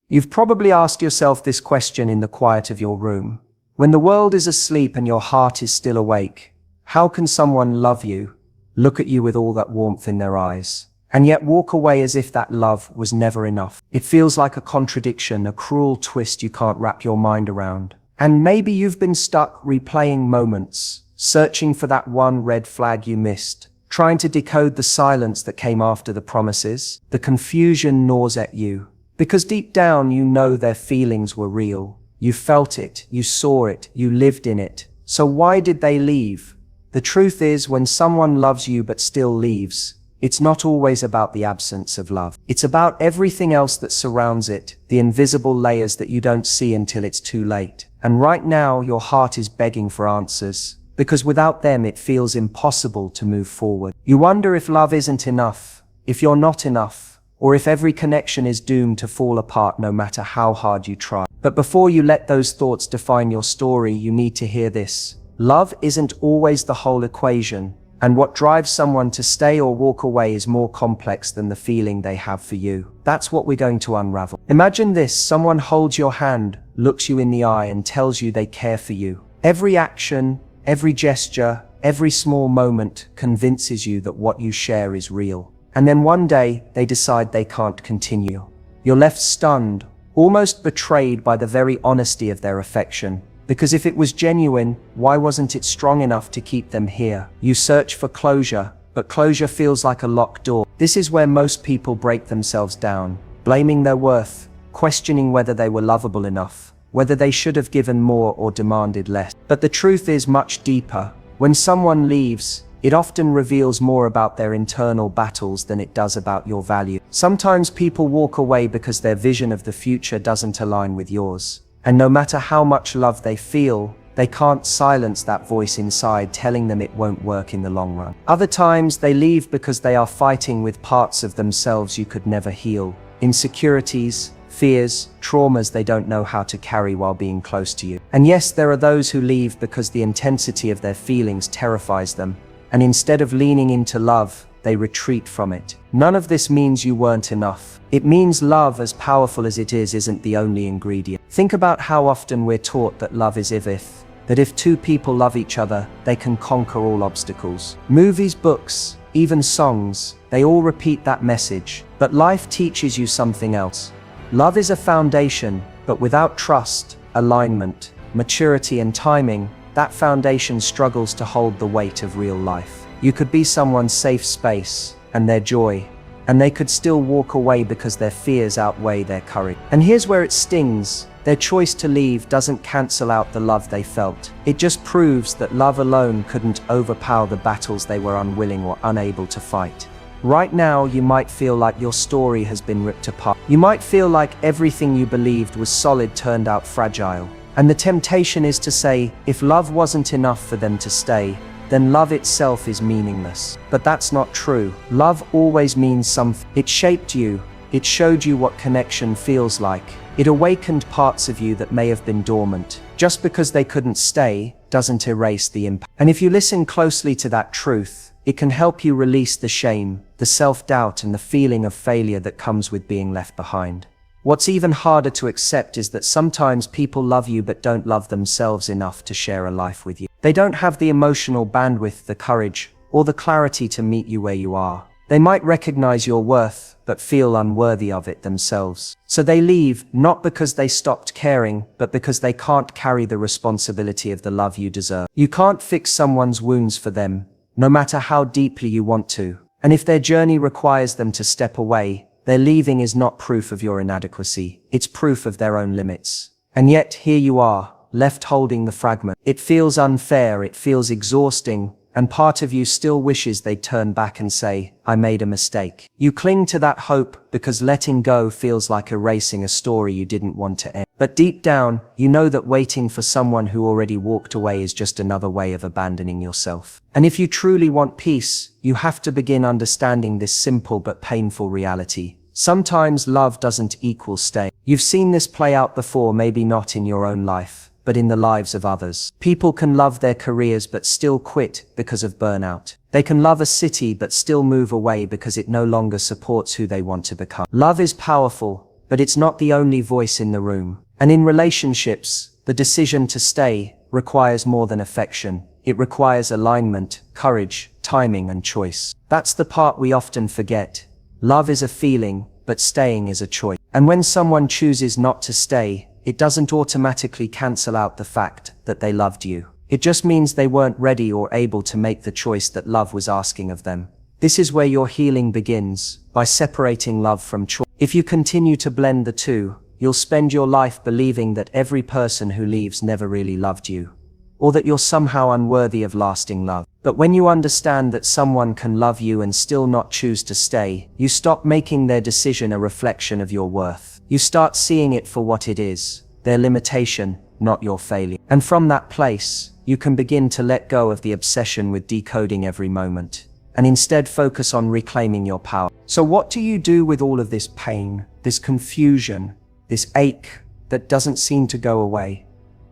You've probably asked yourself this question in the quiet of your room. When the world is asleep and your heart is still awake, how can someone love you, look at you with all that warmth in their eyes, and yet walk away as if that love was never enough? It feels like a contradiction, a cruel twist you can't wrap your mind around. And maybe you've been stuck replaying moments, searching for that one red flag you missed, trying to decode the silence that came after the promises. The confusion gnaws at you, because deep down you know their feelings were real. You felt it, you saw it, you lived in it. So why did they leave? The truth is, when someone loves you but still leaves, it's not always about the absence of love. It's about everything else that surrounds it, the invisible layers that you don't see until it's too late. And right now, your heart is begging for answers, because without them it feels impossible to move forward. You wonder if love isn't enough, if you're not enough, or if every connection is doomed to fall apart no matter how hard you try. But before you let those thoughts define your story, you need to hear this. Love isn't always the whole equation, and what drives someone to stay or walk away is more complex than the feeling they have for you. That's what we're going to unravel. Imagine this: someone holds your hand, looks you in the eye, and tells you they care for you. Every action, every gesture, every small moment convinces you that what you share is real. And then one day, they decide they can't continue. You're left stunned, almost betrayed by the very honesty of their affection. Because if it was genuine, why wasn't it strong enough to keep them here? You search for closure, but closure feels like a locked door. This is where most people break themselves down, blaming their worth, questioning whether they were lovable enough, whether they should have given more or demanded less. But the truth is much deeper. When someone leaves, it often reveals more about their internal battles than it does about your value. Sometimes people walk away because their vision of the future doesn't align with yours. And no matter how much love they feel, they can't silence that voice inside telling them it won't work in the long run. Other times they leave because they are fighting with parts of themselves you could never heal. Insecurities, fears, traumas they don't know how to carry while being close to you. And yes, there are those who leave because the intensity of their feelings terrifies them, and instead of leaning into love, they retreat from it. None of this means you weren't enough. It means love, as powerful as it is, isn't the only ingredient. Think about how often we're taught that love is if, that if two people love each other, they can conquer all obstacles. Movies, books, even songs, they all repeat that message. But life teaches you something else. Love is a foundation, but without trust, alignment, maturity, and timing, that foundation struggles to hold the weight of real life. You could be someone's safe space and their joy, and they could still walk away because their fears outweigh their courage. And here's where it stings. Their choice to leave doesn't cancel out the love they felt. It just proves that love alone couldn't overpower the battles they were unwilling or unable to fight. Right now, you might feel like your story has been ripped apart. You might feel like everything you believed was solid turned out fragile. And the temptation is to say, if love wasn't enough for them to stay, then love itself is meaningless. But that's not true. Love always means something. It shaped you. It showed you what connection feels like. It awakened parts of you that may have been dormant. Just because they couldn't stay doesn't erase the impact. And if you listen closely to that truth, it can help you release the shame, the self-doubt, and the feeling of failure that comes with being left behind. What's even harder to accept is that sometimes people love you but don't love themselves enough to share a life with you. They don't have the emotional bandwidth, the courage, or the clarity to meet you where you are. They might recognize your worth, but feel unworthy of it themselves. So they leave, not because they stopped caring, but because they can't carry the responsibility of the love you deserve. You can't fix someone's wounds for them, no matter how deeply you want to. And if their journey requires them to step away, their leaving is not proof of your inadequacy. It's proof of their own limits. And yet, here you are, left holding the fragment. It feels unfair, it feels exhausting, and part of you still wishes they'd turn back and say, I made a mistake. You cling to that hope because letting go feels like erasing a story you didn't want to end. But deep down, you know that waiting for someone who already walked away is just another way of abandoning yourself. And if you truly want peace, you have to begin understanding this simple but painful reality. Sometimes love doesn't equal staying. You've seen this play out before, maybe not in your own life, but in the lives of others. People can love their careers but still quit because of burnout. They can love a city but still move away because it no longer supports who they want to become. Love is powerful, but it's not the only voice in the room. And in relationships, the decision to stay requires more than affection. It requires alignment, courage, timing, and choice. That's the part we often forget. Love is a feeling, but staying is a choice. And when someone chooses not to stay, it doesn't automatically cancel out the fact that they loved you. It just means they weren't ready or able to make the choice that love was asking of them. This is where your healing begins, by separating love from choice. If you continue to blend the two, you'll spend your life believing that every person who leaves never really loved you, or that you're somehow unworthy of lasting love. But when you understand that someone can love you and still not choose to stay, you stop making their decision a reflection of your worth. You start seeing it for what it is, their limitation, not your failure. And from that place, you can begin to let go of the obsession with decoding every moment, and instead focus on reclaiming your power. So what do you do with all of this pain, this confusion, this ache that doesn't seem to go away?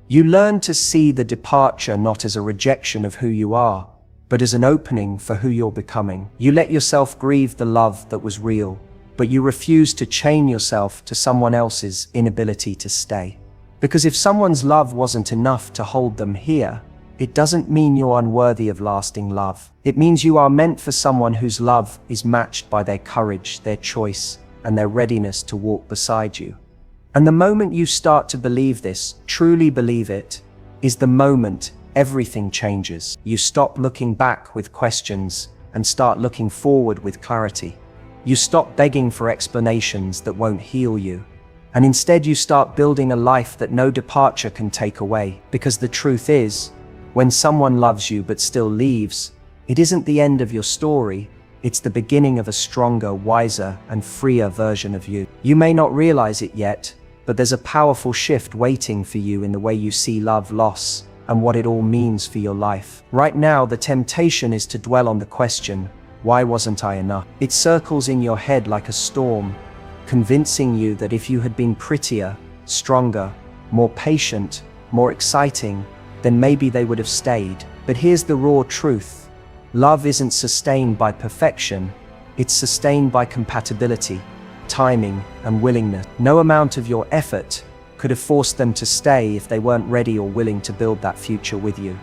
You learn to see the departure not as a rejection of who you are, but as an opening for who you're becoming. You let yourself grieve the love that was real, but you refuse to chain yourself to someone else's inability to stay. Because if someone's love wasn't enough to hold them here, it doesn't mean you're unworthy of lasting love. It means you are meant for someone whose love is matched by their courage, their choice, and their readiness to walk beside you. And the moment you start to believe this, truly believe it, is the moment everything changes. You stop looking back with questions and start looking forward with clarity. You stop begging for explanations that won't heal you. And instead you start building a life that no departure can take away. Because the truth is, when someone loves you but still leaves, it isn't the end of your story, it's the beginning of a stronger, wiser, and freer version of you. You may not realize it yet, but there's a powerful shift waiting for you in the way you see love, loss, and what it all means for your life. Right now, the temptation is to dwell on the question, why wasn't I enough? It circles in your head like a storm, convincing you that if you had been prettier, stronger, more patient, more exciting, then maybe they would have stayed. But here's the raw truth. Love isn't sustained by perfection, it's sustained by compatibility, timing, and willingness. No amount of your effort could have forced them to stay if they weren't ready or willing to build that future with you.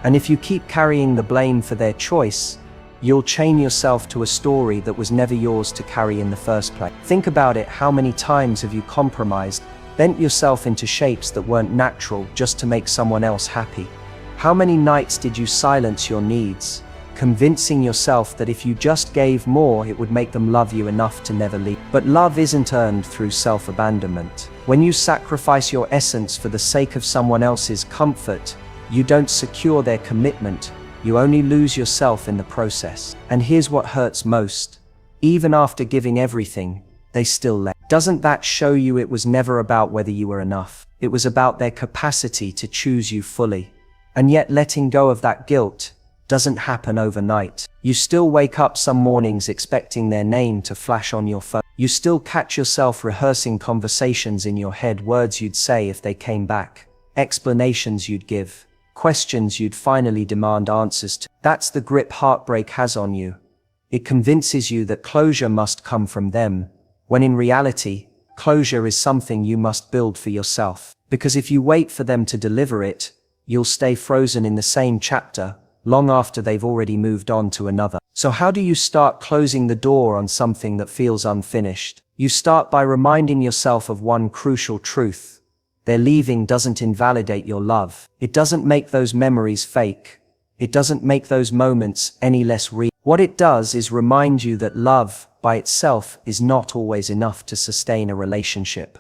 And if you keep carrying the blame for their choice, you'll chain yourself to a story that was never yours to carry in the first place. Think about it, how many times have you compromised, bent yourself into shapes that weren't natural just to make someone else happy? How many nights did you silence your needs, convincing yourself that if you just gave more, it would make them love you enough to never leave? But love isn't earned through self-abandonment. When you sacrifice your essence for the sake of someone else's comfort, you don't secure their commitment, you only lose yourself in the process. And here's what hurts most. Even after giving everything, they still left. Doesn't that show you it was never about whether you were enough? It was about their capacity to choose you fully. And yet letting go of that guilt doesn't happen overnight. You still wake up some mornings expecting their name to flash on your phone. You still catch yourself rehearsing conversations in your head, words you'd say if they came back, explanations you'd give, questions you'd finally demand answers to. That's the grip heartbreak has on you. It convinces you that closure must come from them, when in reality, closure is something you must build for yourself. Because if you wait for them to deliver it, you'll stay frozen in the same chapter, long after they've already moved on to another. So how do you start closing the door on something that feels unfinished? You start by reminding yourself of one crucial truth. Their leaving doesn't invalidate your love. It doesn't make those memories fake. It doesn't make those moments any less real. What it does is remind you that love, by itself, is not always enough to sustain a relationship.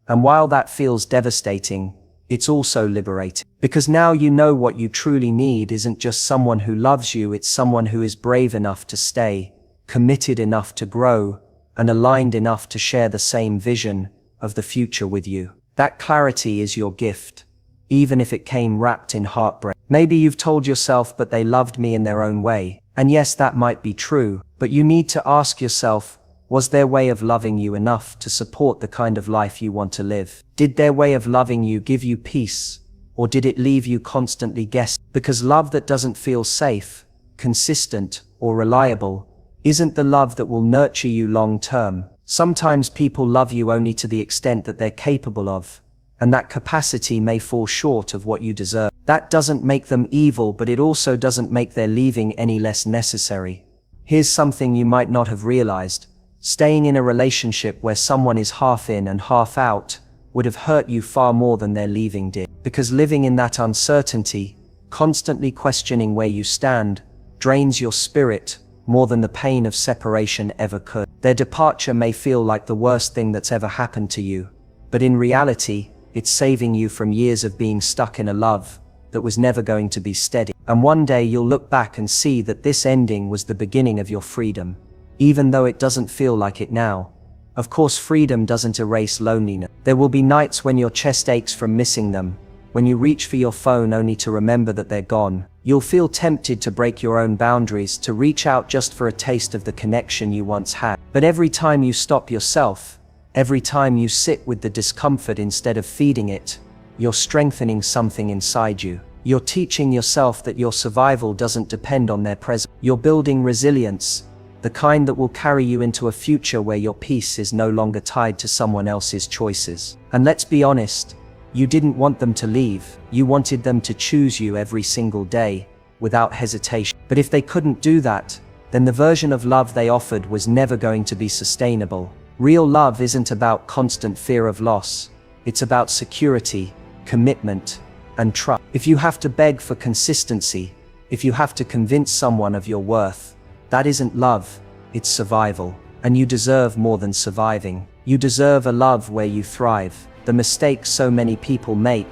And while that feels devastating, it's also liberating. Because now you know what you truly need isn't just someone who loves you, it's someone who is brave enough to stay, committed enough to grow, and aligned enough to share the same vision of the future with you. That clarity is your gift, even if it came wrapped in heartbreak. Maybe you've told yourself, but they loved me in their own way. And yes, that might be true, but you need to ask yourself, was their way of loving you enough to support the kind of life you want to live? Did their way of loving you give you peace, or did it leave you constantly guessing? Because love that doesn't feel safe, consistent, or reliable isn't the love that will nurture you long term. Sometimes people love you only to the extent that they're capable of, and that capacity may fall short of what you deserve. That doesn't make them evil, but it also doesn't make their leaving any less necessary. Here's something you might not have realized. Staying in a relationship where someone is half in and half out would have hurt you far more than their leaving did. Because living in that uncertainty, constantly questioning where you stand, drains your spirit more than the pain of separation ever could. Their departure may feel like the worst thing that's ever happened to you, but in reality, it's saving you from years of being stuck in a love that was never going to be steady. And one day you'll look back and see that this ending was the beginning of your freedom, even though it doesn't feel like it now. Of course, freedom doesn't erase loneliness. There will be nights when your chest aches from missing them, when you reach for your phone only to remember that they're gone. You'll feel tempted to break your own boundaries, to reach out just for a taste of the connection you once had. But every time you stop yourself, every time you sit with the discomfort instead of feeding it, you're strengthening something inside you. You're teaching yourself that your survival doesn't depend on their presence. You're building resilience, the kind that will carry you into a future where your peace is no longer tied to someone else's choices. And let's be honest, you didn't want them to leave. You wanted them to choose you every single day, without hesitation. But if they couldn't do that, then the version of love they offered was never going to be sustainable. Real love isn't about constant fear of loss. It's about security, commitment, and trust. If you have to beg for consistency, if you have to convince someone of your worth, that isn't love, it's survival. And you deserve more than surviving. You deserve a love where you thrive. The mistake so many people make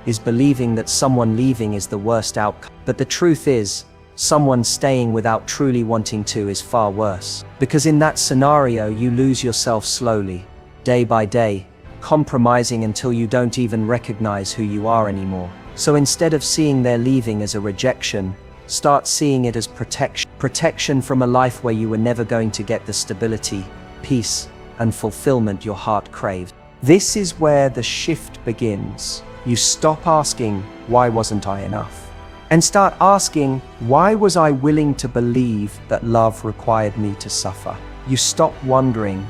is believing that someone leaving is the worst outcome. But the truth is, someone staying without truly wanting to is far worse. Because in that scenario, you lose yourself slowly, day by day, compromising until you don't even recognize who you are anymore. So instead of seeing their leaving as a rejection, start seeing it as protection. Protection from a life where you were never going to get the stability, peace, and fulfillment your heart craved. This is where the shift begins. You stop asking, why wasn't I enough? And start asking, why was I willing to believe that love required me to suffer? You stop wondering,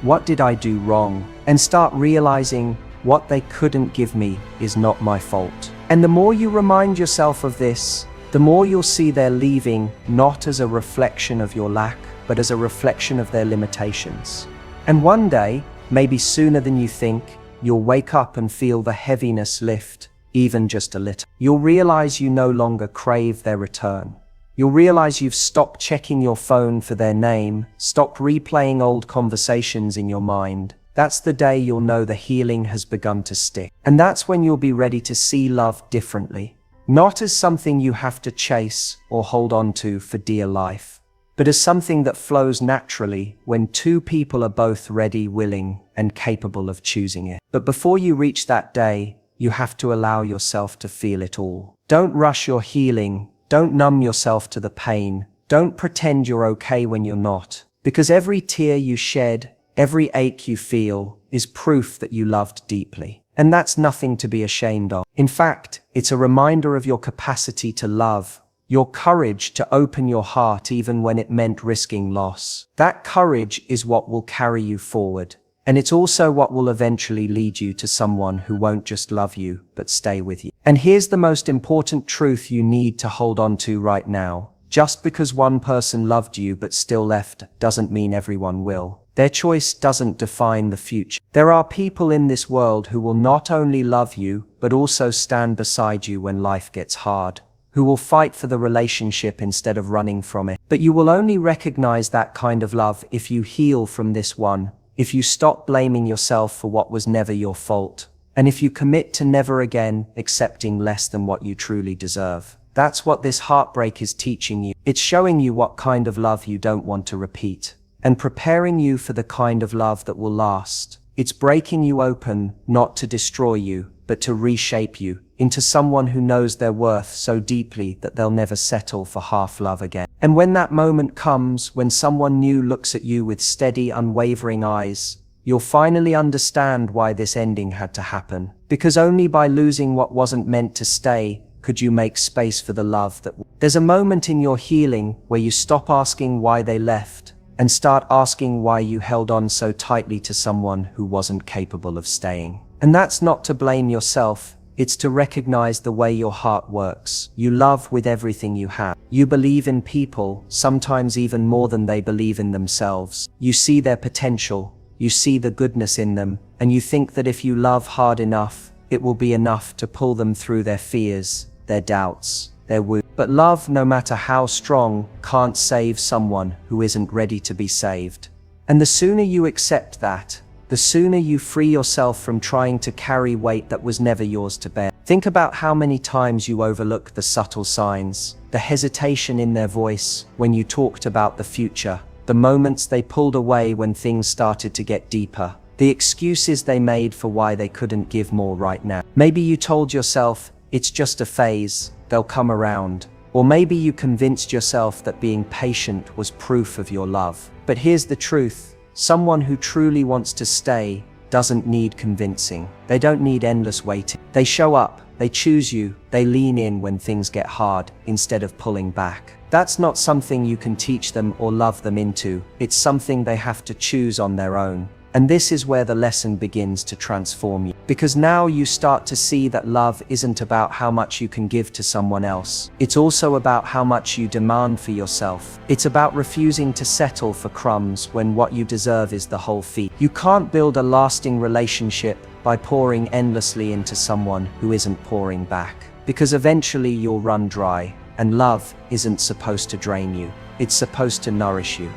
what did I do wrong? And start realizing what they couldn't give me is not my fault. And the more you remind yourself of this, the more you'll see their leaving not as a reflection of your lack, but as a reflection of their limitations. And one day, maybe sooner than you think, you'll wake up and feel the heaviness lift, even just a little. You'll realize you no longer crave their return. You'll realize you've stopped checking your phone for their name, stopped replaying old conversations in your mind. That's the day you'll know the healing has begun to stick. And that's when you'll be ready to see love differently. Not as something you have to chase or hold on to for dear life, but as something that flows naturally when two people are both ready, willing, and capable of choosing it. But before you reach that day, you have to allow yourself to feel it all. Don't rush your healing. Don't numb yourself to the pain. Don't pretend you're okay when you're not. Because every tear you shed, every ache you feel, is proof that you loved deeply. And that's nothing to be ashamed of. In fact, it's a reminder of your capacity to love, your courage to open your heart even when it meant risking loss. That courage is what will carry you forward. And it's also what will eventually lead you to someone who won't just love you, but stay with you. And here's the most important truth you need to hold on to right now. Just because one person loved you but still left doesn't mean everyone will. Their choice doesn't define the future. There are people in this world who will not only love you, but also stand beside you when life gets hard, who will fight for the relationship instead of running from it. But you will only recognize that kind of love if you heal from this one, if you stop blaming yourself for what was never your fault, and if you commit to never again accepting less than what you truly deserve. That's what this heartbreak is teaching you. It's showing you what kind of love you don't want to repeat, and preparing you for the kind of love that will last. It's breaking you open, not to destroy you, but to reshape you into someone who knows their worth so deeply that they'll never settle for half love again. And when that moment comes, when someone new looks at you with steady, unwavering eyes, you'll finally understand why this ending had to happen. Because only by losing what wasn't meant to stay could you make space for the love that... There's a moment in your healing where you stop asking why they left, and start asking why you held on so tightly to someone who wasn't capable of staying. And that's not to blame yourself. It's to recognize the way your heart works. You love with everything you have. You believe in people, sometimes even more than they believe in themselves. You see their potential, you see the goodness in them, and you think that if you love hard enough, it will be enough to pull them through their fears, their doubts, their wounds. But love, no matter how strong, can't save someone who isn't ready to be saved. And the sooner you accept that, the sooner you free yourself from trying to carry weight that was never yours to bear. Think about how many times you overlooked the subtle signs, the hesitation in their voice when you talked about the future, the moments they pulled away when things started to get deeper, the excuses they made for why they couldn't give more right now. Maybe you told yourself, it's just a phase, they'll come around. Or maybe you convinced yourself that being patient was proof of your love. But here's the truth. Someone who truly wants to stay doesn't need convincing. They don't need endless waiting. They show up, they choose you, they lean in when things get hard instead of pulling back. That's not something you can teach them or love them into. It's something they have to choose on their own. And this is where the lesson begins to transform you. Because now you start to see that love isn't about how much you can give to someone else. It's also about how much you demand for yourself. It's about refusing to settle for crumbs when what you deserve is the whole feast. You can't build a lasting relationship by pouring endlessly into someone who isn't pouring back. Because eventually you'll run dry, and love isn't supposed to drain you. It's supposed to nourish you.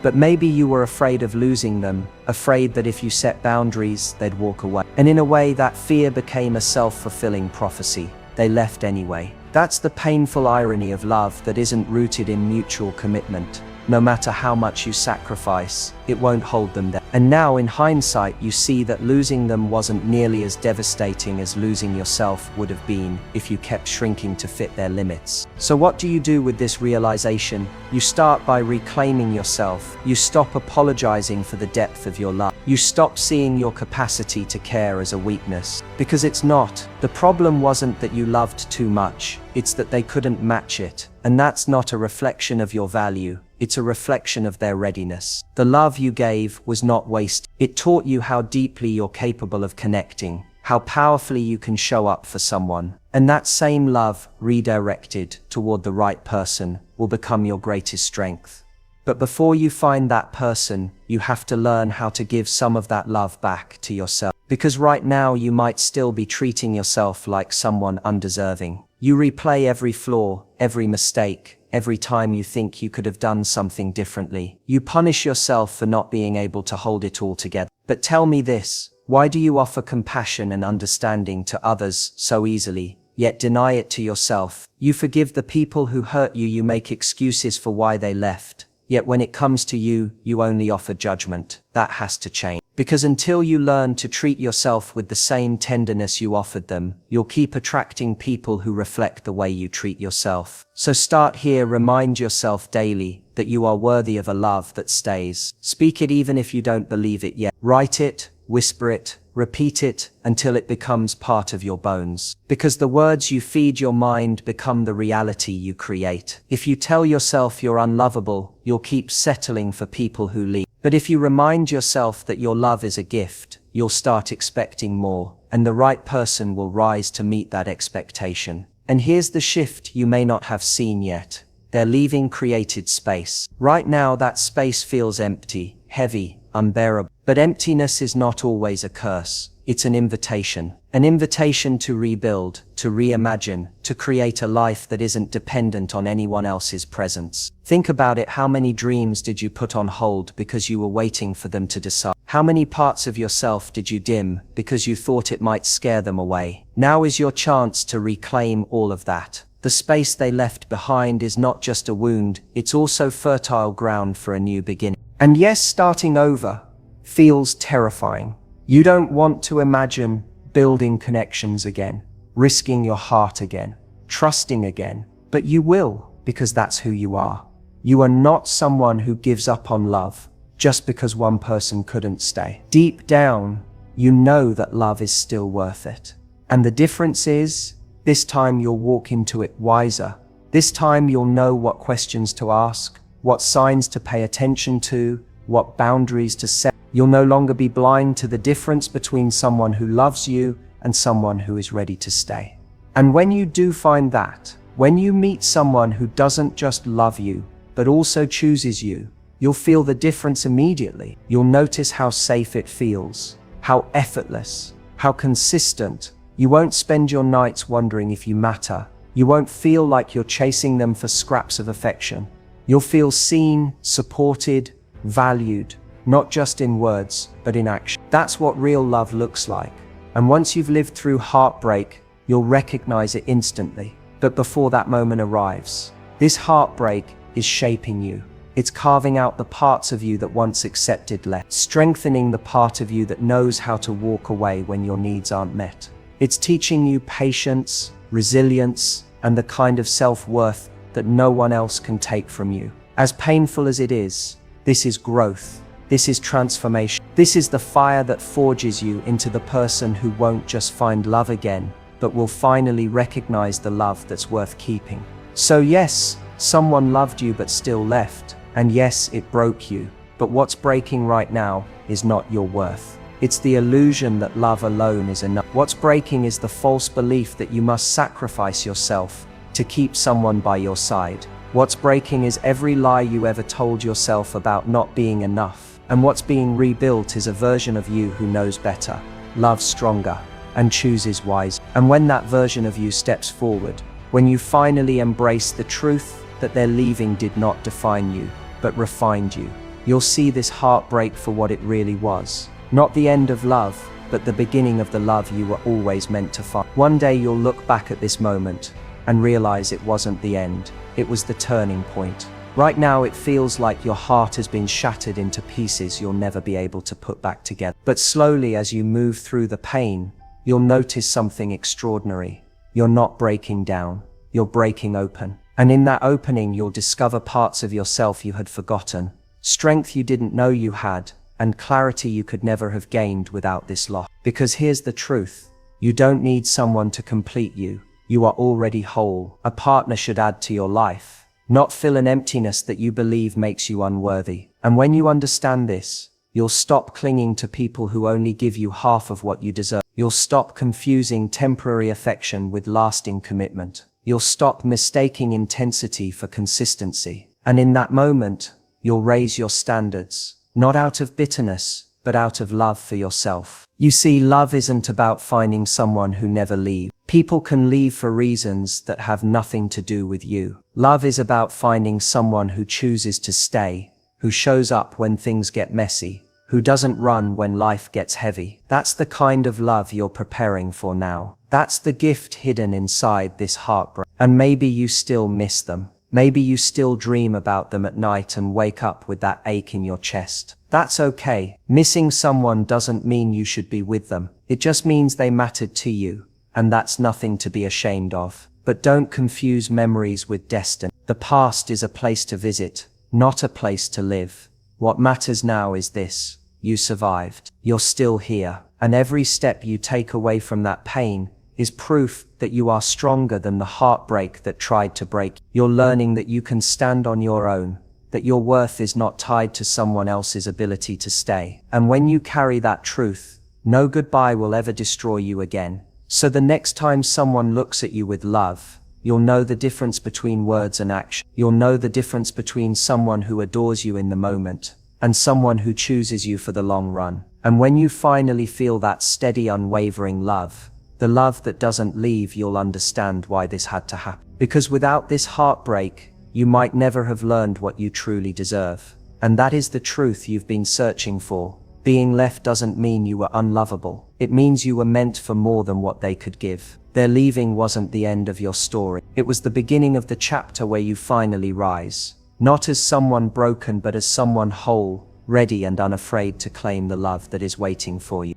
But maybe you were afraid of losing them, afraid that if you set boundaries, they'd walk away. And in a way, that fear became a self-fulfilling prophecy. They left anyway. That's the painful irony of love that isn't rooted in mutual commitment. No matter how much you sacrifice, it won't hold them there. And now, in hindsight, you see that losing them wasn't nearly as devastating as losing yourself would have been if you kept shrinking to fit their limits. So what do you do with this realization? You start by reclaiming yourself. You stop apologizing for the depth of your love. You stop seeing your capacity to care as a weakness. Because it's not. The problem wasn't that you loved too much. It's that they couldn't match it. And that's not a reflection of your value. It's a reflection of their readiness. The love you gave was not wasted. It taught you how deeply you're capable of connecting, how powerfully you can show up for someone. And that same love, redirected toward the right person, will become your greatest strength. But before you find that person, you have to learn how to give some of that love back to yourself. Because right now you might still be treating yourself like someone undeserving. You replay every flaw, every mistake, every time you think you could have done something differently. You punish yourself for not being able to hold it all together. But tell me this, why do you offer compassion and understanding to others so easily, yet deny it to yourself? You forgive the people who hurt you, you make excuses for why they left. Yet when it comes to you, you only offer judgment. That has to change. Because until you learn to treat yourself with the same tenderness you offered them, you'll keep attracting people who reflect the way you treat yourself. So start here, remind yourself daily that you are worthy of a love that stays. Speak it even if you don't believe it yet. Write it, whisper it, repeat it until it becomes part of your bones. Because the words you feed your mind become the reality you create. If you tell yourself you're unlovable, you'll keep settling for people who leave. But if you remind yourself that your love is a gift, you'll start expecting more, and the right person will rise to meet that expectation. And here's the shift you may not have seen yet. They're leaving created space. Right now that space feels empty, heavy, unbearable. But emptiness is not always a curse. It's an invitation to rebuild, to reimagine, to create a life that isn't dependent on anyone else's presence. Think about it, how many dreams did you put on hold because you were waiting for them to decide? How many parts of yourself did you dim because you thought it might scare them away? Now is your chance to reclaim all of that. The space they left behind is not just a wound, it's also fertile ground for a new beginning. And yes, starting over feels terrifying. You don't want to imagine building connections again, risking your heart again, trusting again, but you will, because that's who you are. You are not someone who gives up on love just because one person couldn't stay. Deep down, you know that love is still worth it. And the difference is, this time you'll walk into it wiser. This time you'll know what questions to ask, what signs to pay attention to, what boundaries to set. You'll no longer be blind to the difference between someone who loves you and someone who is ready to stay. And when you do find that, when you meet someone who doesn't just love you, but also chooses you, you'll feel the difference immediately. You'll notice how safe it feels, how effortless, how consistent. You won't spend your nights wondering if you matter. You won't feel like you're chasing them for scraps of affection. You'll feel seen, supported, valued, not just in words, but in action. That's what real love looks like. And once you've lived through heartbreak, you'll recognize it instantly. But before that moment arrives, this heartbreak is shaping you. It's carving out the parts of you that once accepted less, strengthening the part of you that knows how to walk away when your needs aren't met. It's teaching you patience, resilience, and the kind of self-worth that no one else can take from you. As painful as it is, this is growth. This is transformation. This is the fire that forges you into the person who won't just find love again, but will finally recognize the love that's worth keeping. So yes, someone loved you but still left. And yes, it broke you. But what's breaking right now is not your worth. It's the illusion that love alone is enough. What's breaking is the false belief that you must sacrifice yourself to keep someone by your side. What's breaking is every lie you ever told yourself about not being enough. And what's being rebuilt is a version of you who knows better, loves stronger, and chooses wise. And when that version of you steps forward, when you finally embrace the truth that their leaving did not define you, but refined you, you'll see this heartbreak for what it really was. Not the end of love, but the beginning of the love you were always meant to find. One day you'll look back at this moment and realize it wasn't the end, it was the turning point. Right now it feels like your heart has been shattered into pieces you'll never be able to put back together. But slowly as you move through the pain, you'll notice something extraordinary. You're not breaking down, you're breaking open. And in that opening, you'll discover parts of yourself you had forgotten, strength you didn't know you had, and clarity you could never have gained without this loss. Because here's the truth, you don't need someone to complete you. You are already whole. A partner should add to your life, not fill an emptiness that you believe makes you unworthy. And when you understand this, you'll stop clinging to people who only give you half of what you deserve. You'll stop confusing temporary affection with lasting commitment. You'll stop mistaking intensity for consistency. And in that moment, you'll raise your standards, not out of bitterness, but out of love for yourself. You see, love isn't about finding someone who never leaves. People can leave for reasons that have nothing to do with you. Love is about finding someone who chooses to stay, who shows up when things get messy, who doesn't run when life gets heavy. That's the kind of love you're preparing for now. That's the gift hidden inside this heartbreak. And maybe you still miss them. Maybe you still dream about them at night and wake up with that ache in your chest. That's okay. Missing someone doesn't mean you should be with them. It just means they mattered to you. And that's nothing to be ashamed of. But don't confuse memories with destiny. The past is a place to visit, not a place to live. What matters now is this: you survived. You're still here. And every step you take away from that pain is proof that you are stronger than the heartbreak that tried to break. You're learning that you can stand on your own, that your worth is not tied to someone else's ability to stay. And when you carry that truth, no goodbye will ever destroy you again. So the next time someone looks at you with love, you'll know the difference between words and action. You'll know the difference between someone who adores you in the moment and someone who chooses you for the long run. And when you finally feel that steady, unwavering love, the love that doesn't leave, you'll understand why this had to happen. Because without this heartbreak, you might never have learned what you truly deserve. And that is the truth you've been searching for. Being left doesn't mean you were unlovable. It means you were meant for more than what they could give. Their leaving wasn't the end of your story. It was the beginning of the chapter where you finally rise. Not as someone broken, but as someone whole, ready and unafraid to claim the love that is waiting for you.